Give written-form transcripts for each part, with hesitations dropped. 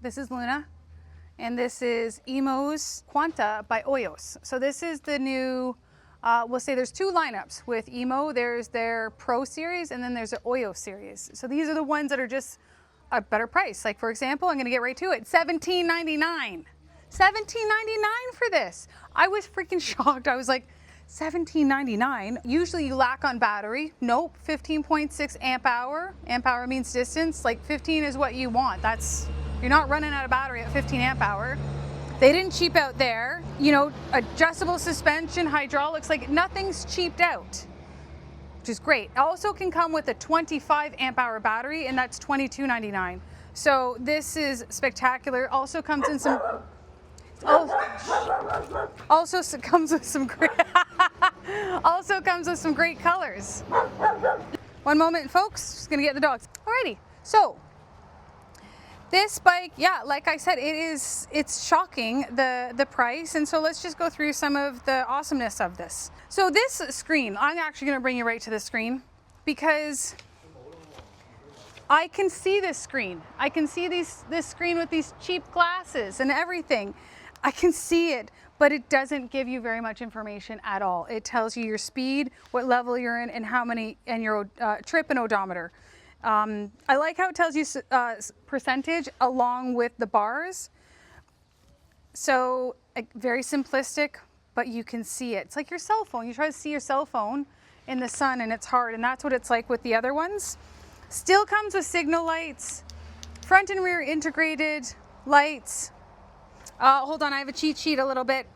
This is Luna. And this is Emmo Oiios Quanta by Oiios. So this is the new, we'll say there's two lineups with Emmo. There's their Pro series and then there's the Oiios series. So these are the ones that are just a better price. Like for example, I'm gonna get right to it, $17.99. $17.99 for this. I was freaking shocked. I was like, $17.99. Usually you lack on battery. Nope, 15.6 amp hour. Amp hour means distance. Like 15 is what you want. You're not running out of battery at 15 amp hour. They didn't cheap out there. You know, adjustable suspension, hydraulics, like nothing's cheaped out, which is great. It also can come with a 25 amp hour battery and that's $22.99. So this is spectacular. Also comes in some, also comes with some great, also comes with some great colors. One moment, folks, just gonna get the dogs. Alrighty, so this bike, yeah, like I said, it's shocking the price, and so let's just go through some of the awesomeness of this. So this screen, I'm actually going to bring you right to the screen because I can see this screen. I can see this screen with these cheap glasses and everything. I can see it, but it doesn't give you very much information at all. It tells you your speed, what level you're in, and how many, and your trip and odometer. I like how it tells you percentage along with the bars. So very simplistic, but you can see it. It's like your cell phone. You try to see your cell phone in the sun and it's hard, and that's what it's like with the other ones. Still comes with signal lights, front and rear integrated lights. Hold on, I have a cheat sheet a little bit.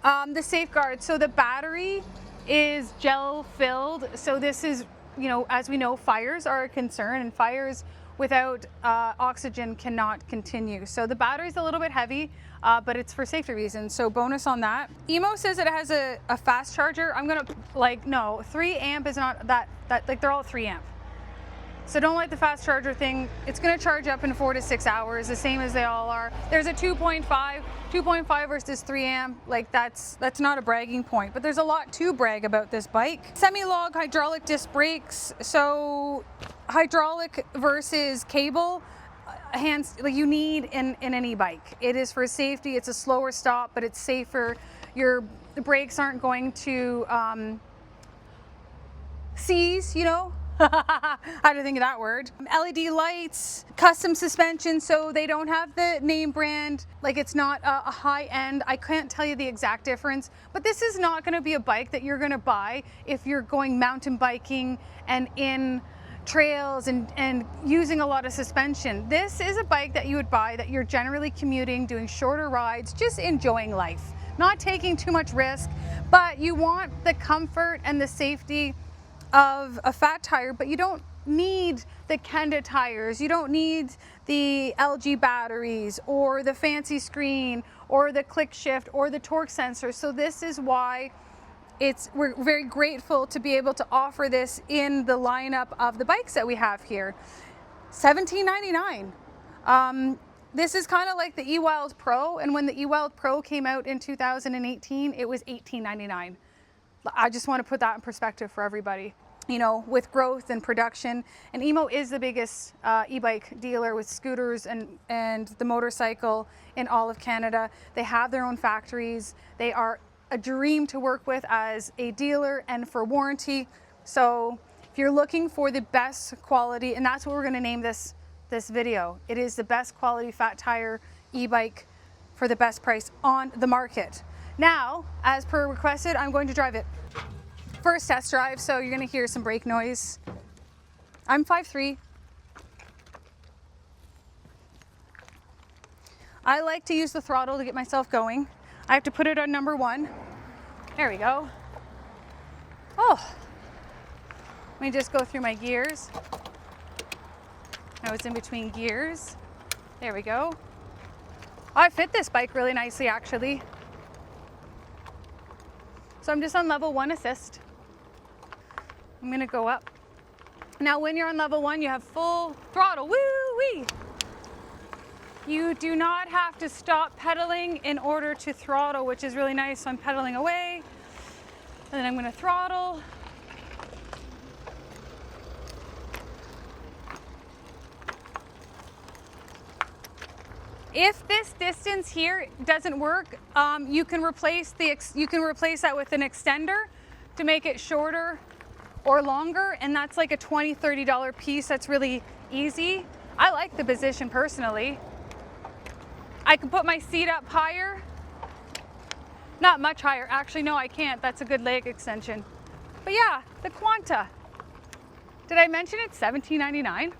The safeguard, so the battery is gel filled. So this is, you know, as we know, fires are a concern, and fires without oxygen cannot continue. So the battery's a little bit heavy, but it's for safety reasons. So bonus on that. Emmo says it has a fast charger. I'm gonna, like, no, 3 amp is not that, like they're all 3 amp. So don't like the fast charger thing. It's gonna charge up in 4 to 6 hours, the same as they all are. There's a 2.5 versus 3 amp. Like that's not a bragging point, but there's a lot to brag about this bike. Semi-log hydraulic disc brakes. So hydraulic versus cable, hands, like you need in an e-bike. It is for safety. It's a slower stop, but it's safer. Your brakes aren't going to seize, you know. How to think of that word. LED lights, custom suspension, so they don't have the name brand, like it's not a high end. I can't tell you the exact difference, but this is not going to be a bike that you're going to buy if you're going mountain biking and in trails and using a lot of suspension. This is a bike that you would buy that you're generally commuting, doing shorter rides, just enjoying life, not taking too much risk, but you want the comfort and the safety of a fat tire, but you don't need the Kenda tires, you don't need the LG batteries or the fancy screen or the click shift or the torque sensor. So this is why we're very grateful to be able to offer this in the lineup of the bikes that we have here. $17.99. This is kind of like the eWild Pro, and when the eWild Pro came out in 2018, it was $18.99. I just want to put that in perspective for everybody. You know, with growth and production, and Emmo is the biggest e-bike dealer with scooters and the motorcycle in all of Canada. They have their own factories. They are a dream to work with as a dealer and for warranty. So if you're looking for the best quality, and that's what we're going to name this video, it is the best quality fat tire e-bike for the best price on the market. Now, as per requested, I'm going to drive it. First test drive, so you're going to hear some brake noise. I'm 5'3". I like to use the throttle to get myself going. I have to put it on number 1. There we go. Oh, let me just go through my gears. I was in between gears. There we go. I fit this bike really nicely, actually. So I'm just on level 1 assist. I'm gonna go up. Now when you're on level 1, you have full throttle, woo-wee. You do not have to stop pedaling in order to throttle, which is really nice. So I'm pedaling away, and then I'm gonna throttle. If this distance here doesn't work, you can replace that with an extender to make it shorter or longer, and that's like a $20, $30 piece. That's really easy. I like the position personally. I can put my seat up higher. Not much higher. Actually, no, I can't. That's a good leg extension. But yeah, the Quanta. Did I mention it's $17.99?